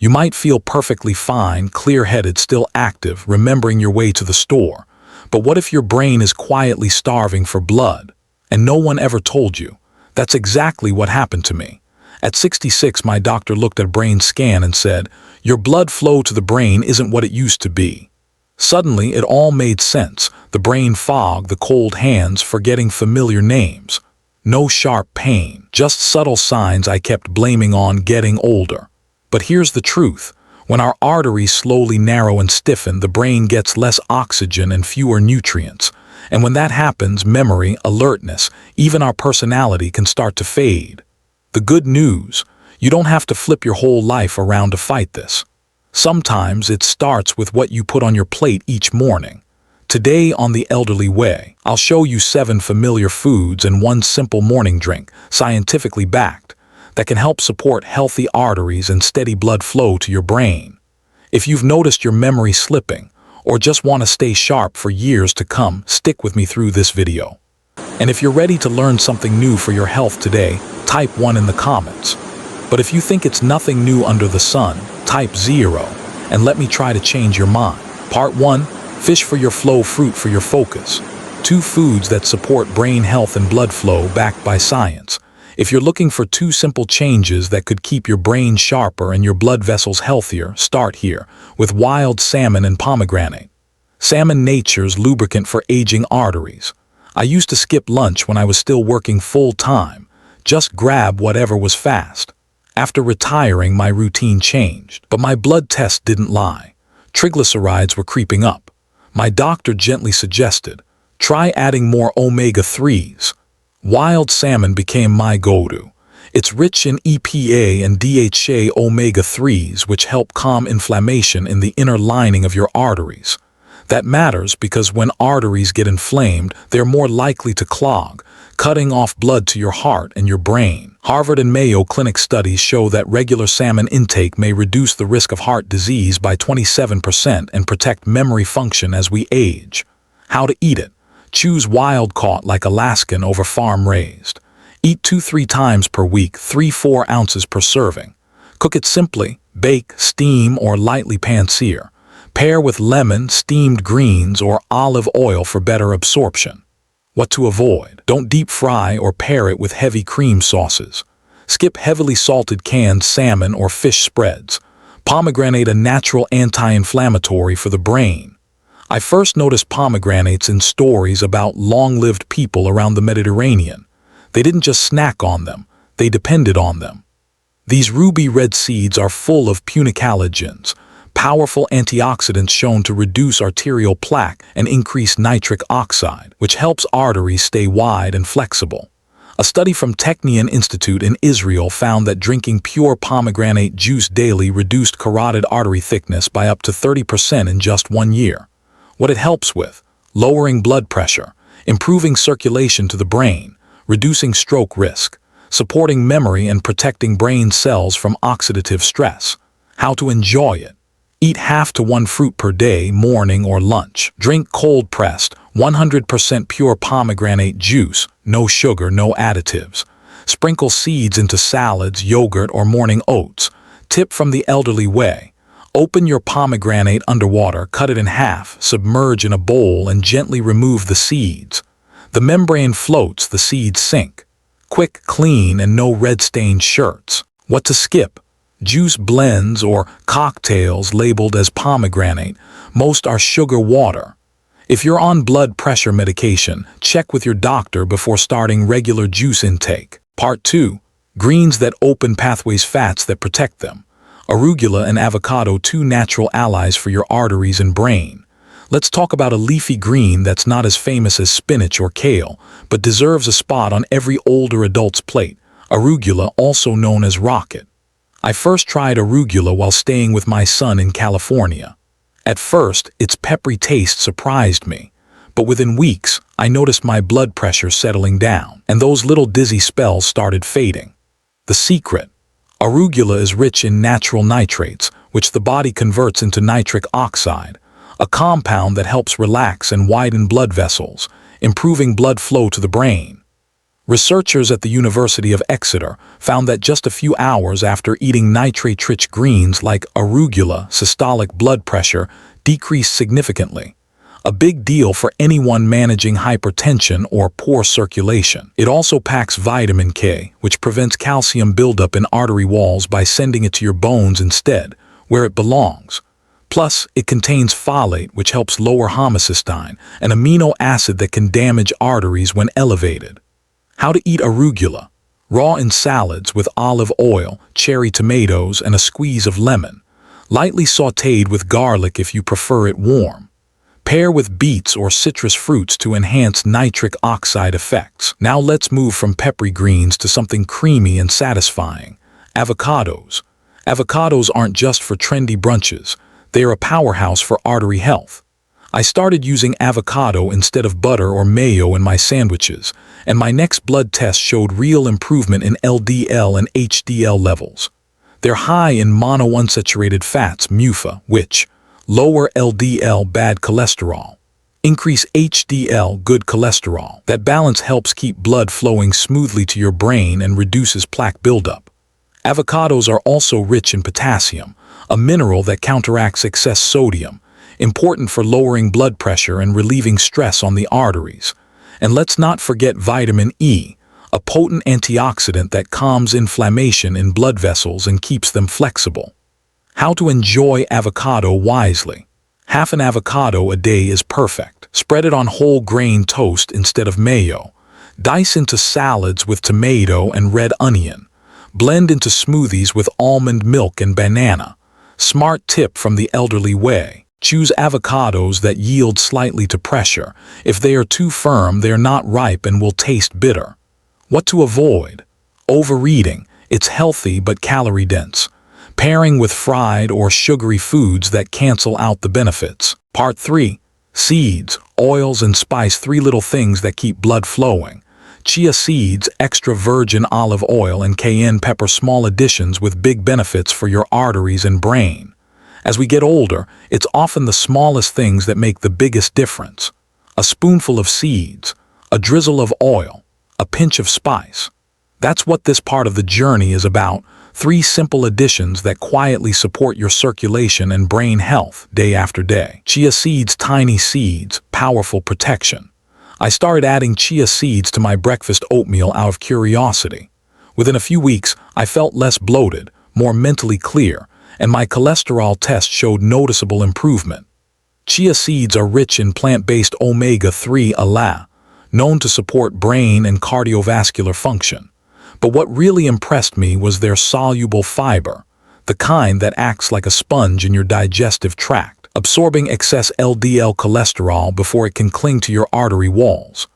You might feel perfectly fine, clear-headed, still active, remembering your way to the store. But what if your brain is quietly starving for blood, and no one ever told you? That's exactly what happened to me. At 66, my doctor looked at a brain scan and said, "Your blood flow to the brain isn't what it used to be." Suddenly, it all made sense. The brain fog, the cold hands, forgetting familiar names. No sharp pain, just subtle signs I kept blaming on getting older. But here's the truth. When our arteries slowly narrow and stiffen, the brain gets less oxygen and fewer nutrients. And when that happens, memory, alertness, even our personality can start to fade. The good news, you don't have to flip your whole life around to fight this. Sometimes it starts with what you put on your plate each morning. Today on The Elderly Way, I'll show you 7 familiar foods and 1 simple morning drink, scientifically backed, that can help support healthy arteries and steady blood flow to your brain. If you've noticed your memory slipping, or just want to stay sharp for years to come, stick with me through this video. And if you're ready to learn something new for your health today, type 1 in the comments. But if you think it's nothing new under the sun, type 0, and let me try to change your mind. Part 1, fish for your flow, fruit for your focus. 2 foods that support brain health and blood flow backed by science. If you're looking for 2 simple changes that could keep your brain sharper and your blood vessels healthier, start here with wild salmon and pomegranate. Salmon, nature's lubricant for aging arteries. I used to skip lunch when I was still working full-time, just grab whatever was fast. After retiring, my routine changed, but my blood test didn't lie. Triglycerides were creeping up. My doctor gently suggested, try adding more omega-3s. Wild salmon became my go-to. It's rich in EPA and DHA omega-3s, which help calm inflammation in the inner lining of your arteries. That matters because when arteries get inflamed, they're more likely to clog, cutting off blood to your heart and your brain. Harvard and Mayo Clinic studies show that regular salmon intake may reduce the risk of heart disease by 27% and protect memory function as we age. How to eat it? Choose wild-caught like Alaskan over farm-raised. Eat 2-3 times per week, 3-4 ounces per serving. Cook it simply, bake, steam, or lightly pan-sear. Pair with lemon, steamed greens, or olive oil for better absorption. What to avoid? Don't deep fry or pair it with heavy cream sauces. Skip heavily salted canned salmon or fish spreads. Pomegranate, a natural anti-inflammatory for the brain. I first noticed pomegranates in stories about long-lived people around the Mediterranean. They didn't just snack on them, they depended on them. These ruby red seeds are full of punicalagins, powerful antioxidants shown to reduce arterial plaque and increase nitric oxide, which helps arteries stay wide and flexible. A study from Technion Institute in Israel found that drinking pure pomegranate juice daily reduced carotid artery thickness by up to 30% in just 1 year. What it helps with: lowering blood pressure, improving circulation to the brain, reducing stroke risk, supporting memory and protecting brain cells from oxidative stress. How to enjoy it? Eat half to 1 fruit per day, morning or lunch. Drink cold-pressed, 100% pure pomegranate juice, no sugar, no additives. Sprinkle seeds into salads, yogurt, or morning oats. Tip from The Elderly Way: open your pomegranate underwater, cut it in half, submerge in a bowl, and gently remove the seeds. The membrane floats, the seeds sink. Quick, clean, and no red-stained shirts. What to skip? Juice blends or cocktails labeled as pomegranate. Most are sugar water. If you're on blood pressure medication, check with your doctor before starting regular juice intake. Part 2. Greens that open pathways, fats that protect them. Arugula and avocado, 2 natural allies for your arteries and brain. Let's talk about a leafy green that's not as famous as spinach or kale, but deserves a spot on every older adult's plate. Arugula, also known as rocket. I first tried arugula while staying with my son in California. At first, its peppery taste surprised me, but within weeks, I noticed my blood pressure settling down, and those little dizzy spells started fading. The secret: arugula is rich in natural nitrates, which the body converts into nitric oxide, a compound that helps relax and widen blood vessels, improving blood flow to the brain. Researchers at the University of Exeter found that just a few hours after eating nitrate-rich greens like arugula, systolic blood pressure decreased significantly. A big deal for anyone managing hypertension or poor circulation. It also packs vitamin K, which prevents calcium buildup in artery walls by sending it to your bones instead, where it belongs. Plus, it contains folate, which helps lower homocysteine, an amino acid that can damage arteries when elevated. How to eat arugula. Raw in salads with olive oil, cherry tomatoes, and a squeeze of lemon. Lightly sautéed with garlic if you prefer it warm. Pair with beets or citrus fruits to enhance nitric oxide effects. Now let's move from peppery greens to something creamy and satisfying. Avocados. Avocados aren't just for trendy brunches. They are a powerhouse for artery health. I started using avocado instead of butter or mayo in my sandwiches, and my next blood test showed real improvement in LDL and HDL levels. They're high in monounsaturated fats, MUFA, which lower LDL, bad cholesterol, increase HDL, good cholesterol. That balance helps keep blood flowing smoothly to your brain and reduces plaque buildup. Avocados are also rich in potassium, a mineral that counteracts excess sodium, important for lowering blood pressure and relieving stress on the arteries. And let's not forget vitamin E, a potent antioxidant that calms inflammation in blood vessels and keeps them flexible. How to enjoy avocado wisely. Half an avocado a day is perfect. Spread it on whole grain toast instead of mayo. Dice into salads with tomato and red onion. Blend into smoothies with almond milk and banana. Smart tip from the elderly way. Choose avocados that yield slightly to pressure. If they are too firm, they are not ripe and will taste bitter. What to avoid? Overeating. It's healthy but calorie-dense. Pairing with fried or sugary foods that cancel out the benefits. Part 3. Seeds, oils, and spice. 3 little things that keep blood flowing. Chia seeds, extra virgin olive oil, and cayenne pepper. Small additions with big benefits for your arteries and brain. As we get older, it's often the smallest things that make the biggest difference. A spoonful of seeds, a drizzle of oil, a pinch of spice. That's what this part of the journey is about. 3 simple additions that quietly support your circulation and brain health day after day. Chia seeds, tiny seeds, powerful protection. I started adding chia seeds to my breakfast oatmeal out of curiosity. Within a few weeks, I felt less bloated, more mentally clear, and my cholesterol test showed noticeable improvement. Chia seeds are rich in plant-based omega-3 ALA, known to support brain and cardiovascular function. But what really impressed me was their soluble fiber, the kind that acts like a sponge in your digestive tract, absorbing excess LDL cholesterol before it can cling to your artery walls.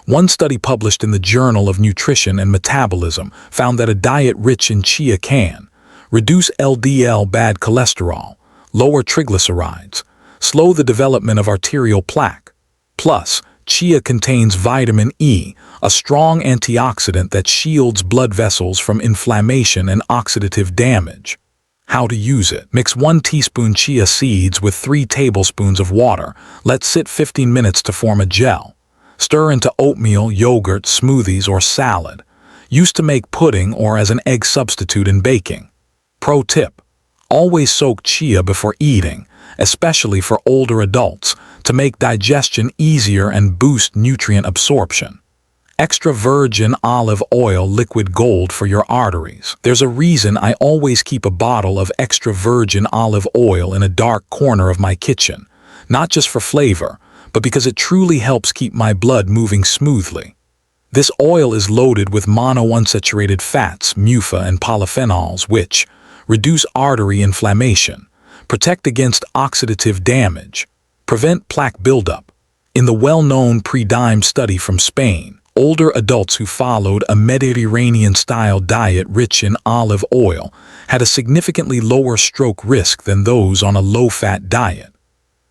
One study published in the Journal of Nutrition and Metabolism found that a diet rich in chia can reduce LDL, bad cholesterol, lower triglycerides, slow the development of arterial plaque. Plus, chia contains vitamin E, a strong antioxidant that shields blood vessels from inflammation and oxidative damage. How to use it. Mix 1 teaspoon chia seeds with 3 tablespoons of water. Let sit 15 minutes to form a gel. Stir into oatmeal, yogurt, smoothies, or salad. Used to make pudding or as an egg substitute in baking. Pro tip: always soak chia before eating, especially for older adults, to make digestion easier and boost nutrient absorption. Extra virgin olive oil, liquid gold for your arteries. There's a reason I always keep a bottle of extra virgin olive oil in a dark corner of my kitchen, not just for flavor, but because it truly helps keep my blood moving smoothly. This oil is loaded with monounsaturated fats, MUFA, and polyphenols, which reduce artery inflammation, protect against oxidative damage, prevent plaque buildup. In the well-known pre-dime study from Spain, older adults who followed a Mediterranean-style diet rich in olive oil had a significantly lower stroke risk than those on a low-fat diet.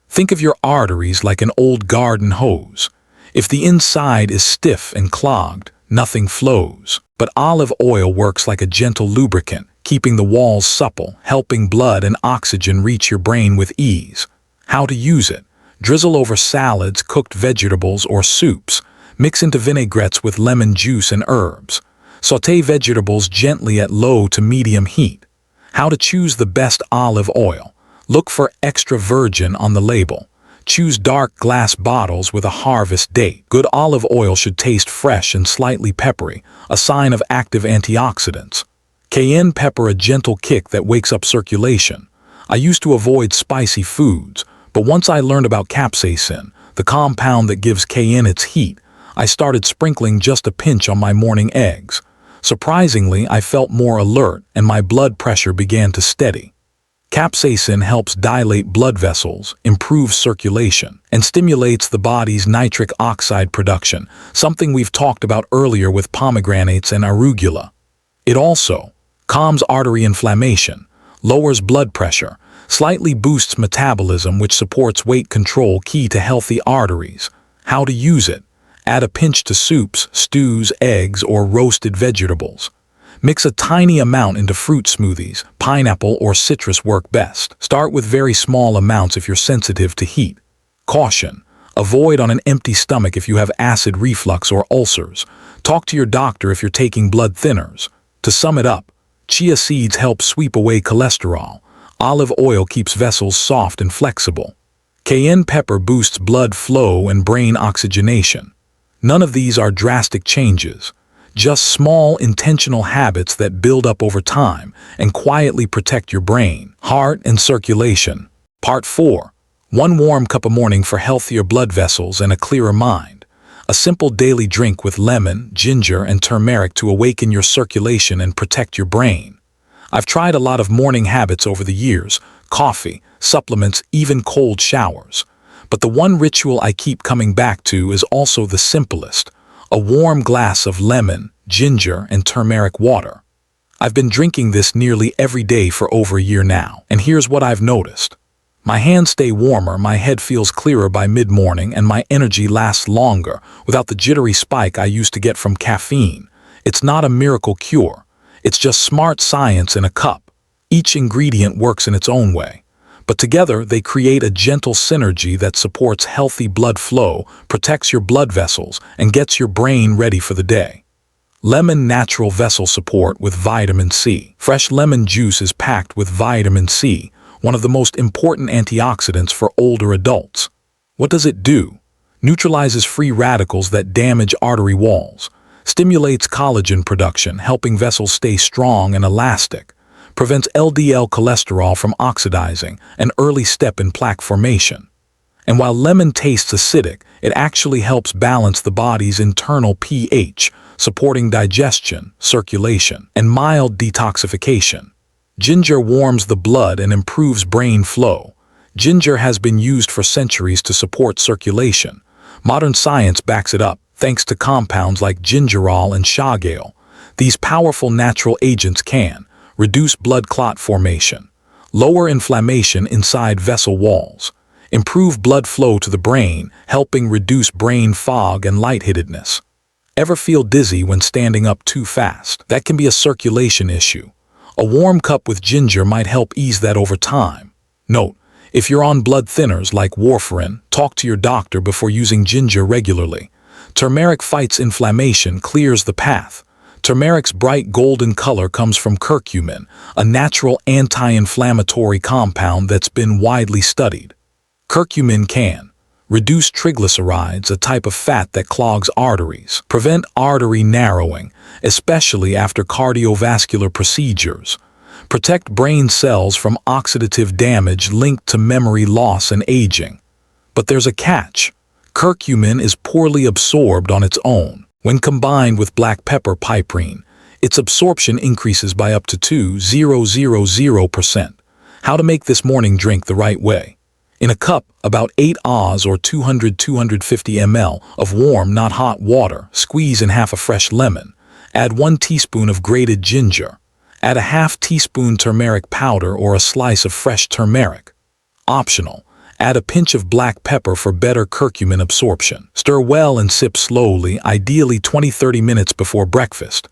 Think of your arteries like an old garden hose. If the inside is stiff and clogged, nothing flows. But olive oil works like a gentle lubricant, keeping the walls supple, helping blood and oxygen reach your brain with ease. How to use it. Drizzle over salads, cooked vegetables, or soups. Mix into vinaigrettes with lemon juice and herbs. Sauté vegetables gently at low to medium heat. How to choose the best olive oil. Look for extra virgin on the label. Choose dark glass bottles with a harvest date. Good olive oil should taste fresh and slightly peppery, a sign of active antioxidants. Cayenne pepper, a gentle kick that wakes up circulation. I used to avoid spicy foods, but once I learned about capsaicin, the compound that gives cayenne its heat, I started sprinkling just a pinch on my morning eggs. Surprisingly, I felt more alert and my blood pressure began to steady. Capsaicin helps dilate blood vessels, improves circulation, and stimulates the body's nitric oxide production, something we've talked about earlier with pomegranates and arugula. It also calms artery inflammation, lowers blood pressure, slightly boosts metabolism, which supports weight control, key to healthy arteries. How to use it. Add a pinch to soups, stews, eggs, or roasted vegetables. Mix a tiny amount into fruit smoothies. Pineapple or citrus work best. Start with very small amounts if you're sensitive to heat. Caution: avoid on an empty stomach if you have acid reflux or ulcers. Talk to your doctor if you're taking blood thinners. To sum it up, chia seeds help sweep away cholesterol. Olive oil keeps vessels soft and flexible. Cayenne pepper boosts blood flow and brain oxygenation. None of these are drastic changes, just small intentional habits that build up over time and quietly protect your brain, heart, and circulation. Part 4. 1 warm cup a morning for healthier blood vessels and a clearer mind. A simple daily drink with lemon, ginger, and turmeric to awaken your circulation and protect your brain. I've tried a lot of morning habits over the years: coffee, supplements, even cold showers. But the one ritual I keep coming back to is also the simplest: a warm glass of lemon, ginger, and turmeric water. I've been drinking this nearly every day for over a year now, and here's what I've noticed. My hands stay warmer, my head feels clearer by mid-morning, and my energy lasts longer without the jittery spike I used to get from caffeine. It's not a miracle cure. It's just smart science in a cup. Each ingredient works in its own way, but together they create a gentle synergy that supports healthy blood flow, protects your blood vessels, and gets your brain ready for the day. Lemon natural vessel support with vitamin C. Fresh lemon juice is packed with vitamin C, one of the most important antioxidants for older adults. What does it do? Neutralizes free radicals that damage artery walls, stimulates collagen production, helping vessels stay strong and elastic, prevents LDL cholesterol from oxidizing, an early step in plaque formation. And while lemon tastes acidic, it actually helps balance the body's internal pH, supporting digestion, circulation, and mild detoxification. Ginger warms the blood and improves brain flow. Ginger has been used for centuries to support circulation. Modern science backs it up, thanks to compounds like gingerol and shagale. These powerful natural agents can reduce blood clot formation, lower inflammation inside vessel walls, improve blood flow to the brain, helping reduce brain fog and lightheadedness. Ever feel dizzy when standing up too fast? That can be a circulation issue. A warm cup with ginger might help ease that over time. Note: if you're on blood thinners like warfarin, talk to your doctor before using ginger regularly. Turmeric fights inflammation, clears the path. Turmeric's bright golden color comes from curcumin, a natural anti-inflammatory compound that's been widely studied. Curcumin can reduce triglycerides, a type of fat that clogs arteries, prevent artery narrowing, especially after cardiovascular procedures, protect brain cells from oxidative damage linked to memory loss and aging. But there's a catch. Curcumin is poorly absorbed on its own. When combined with black pepper piperine, its absorption increases by up to 2,000%. How to make this morning drink the right way. In a cup, about 8 oz or 200-250 ml of warm, not hot water, squeeze in half a fresh lemon. Add 1 teaspoon of grated ginger. Add a ½ teaspoon turmeric powder or a slice of fresh turmeric. Optional. Add a pinch of black pepper for better curcumin absorption. Stir well and sip slowly, ideally 20-30 minutes before breakfast.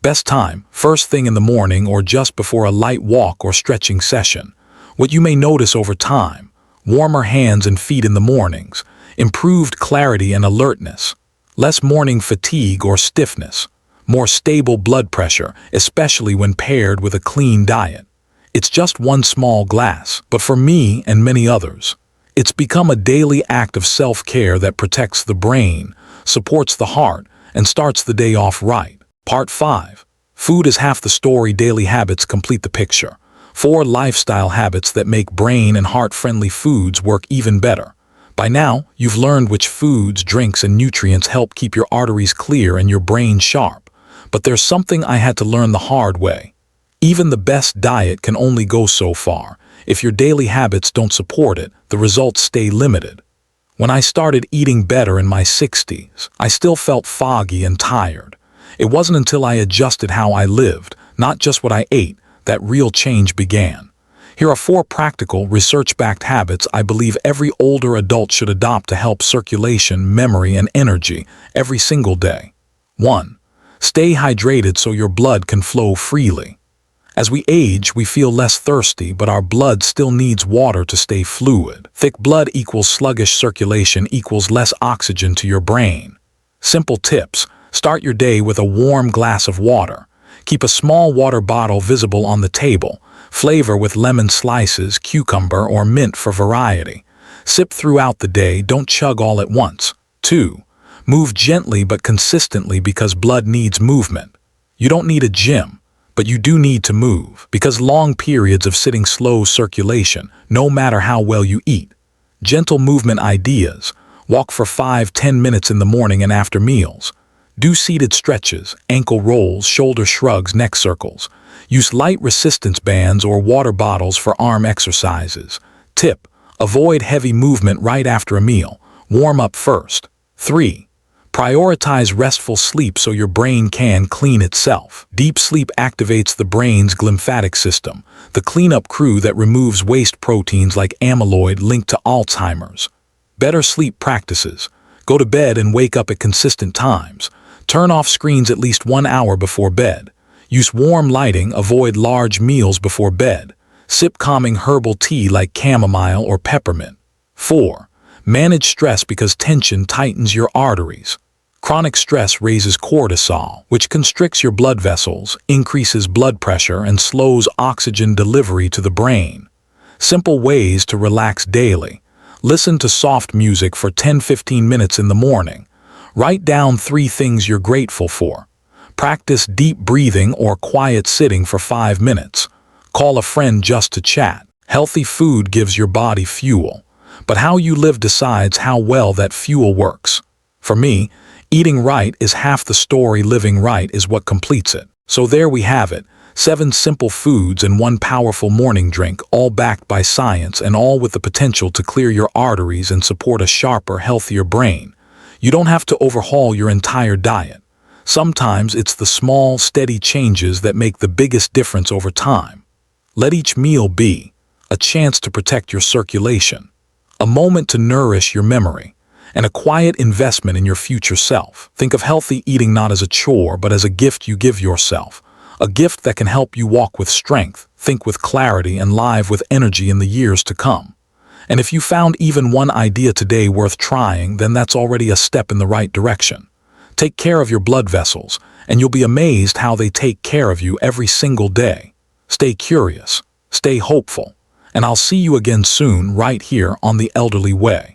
Best time, first thing in the morning or just before a light walk or stretching session. What you may notice over time: warmer hands and feet in the mornings, improved clarity and alertness, Less morning fatigue or stiffness. More stable blood pressure, especially when paired with a clean diet. It's just one small glass, but for me and many others, it's become a daily act of self-care that protects the brain, supports the heart, and starts the day off right. Part 5. Food is half the story. Daily habits complete the picture. 4 lifestyle habits that make brain and heart-friendly foods work even better. By now, you've learned which foods, drinks, and nutrients help keep your arteries clear and your brain sharp. But there's something I had to learn the hard way. Even the best diet can only go so far. If your daily habits don't support it, the results stay limited. When I started eating better in my 60s, I still felt foggy and tired. It wasn't until I adjusted how I lived, not just what I ate, that real change began. Here are 4 practical, research-backed habits I believe every older adult should adopt to help circulation, memory, and energy every single day. 1. Stay hydrated so your blood can flow freely. As we age, we feel less thirsty, but our blood still needs water to stay fluid. Thick blood equals sluggish circulation equals less oxygen to your brain. Simple tips. Start your day with a warm glass of water. Keep a small water bottle visible on the table. Flavor with lemon slices, cucumber, or mint for variety. Sip throughout the day, don't chug all at once. 2. Move gently but consistently because blood needs movement. You don't need a gym, but you do need to move because long periods of sitting slows circulation, no matter how well you eat. Gentle movement ideas. Walk for 5-10 minutes in the morning and after meals. Do seated stretches, ankle rolls, shoulder shrugs, neck circles. Use light resistance bands or water bottles for arm exercises. Tip: avoid heavy movement right after a meal. Warm up first. 3. Prioritize restful sleep so your brain can clean itself. Deep sleep activates the brain's glymphatic system, the cleanup crew that removes waste proteins like amyloid linked to Alzheimer's. Better sleep practices. Go to bed and wake up at consistent times. Turn off screens at least 1 hour before bed. Use warm lighting, avoid large meals before bed. Sip calming herbal tea like chamomile or peppermint. 4. Manage stress because tension tightens your arteries. Chronic stress raises cortisol, which constricts your blood vessels, increases blood pressure, and slows oxygen delivery to the brain. Simple ways to relax daily. Listen to soft music for 10-15 minutes in the morning. Write down 3 things you're grateful for. Practice deep breathing or quiet sitting for 5 minutes. Call a friend just to chat. Healthy food gives your body fuel, but how you live decides how well that fuel works. For me, eating right is half the story. Living right is what completes it. So there we have it. 7 simple foods and 1 powerful morning drink, all backed by science and all with the potential to clear your arteries and support a sharper, healthier brain. You don't have to overhaul your entire diet. Sometimes it's the small, steady changes that make the biggest difference over time. Let each meal be a chance to protect your circulation, a moment to nourish your memory, and a quiet investment in your future self. Think of healthy eating not as a chore, but as a gift you give yourself. A gift that can help you walk with strength, think with clarity, and live with energy in the years to come. And if you found even 1 idea today worth trying, then that's already a step in the right direction. Take care of your blood vessels, and you'll be amazed how they take care of you every single day. Stay curious, stay hopeful, and I'll see you again soon right here on The Elderly Way.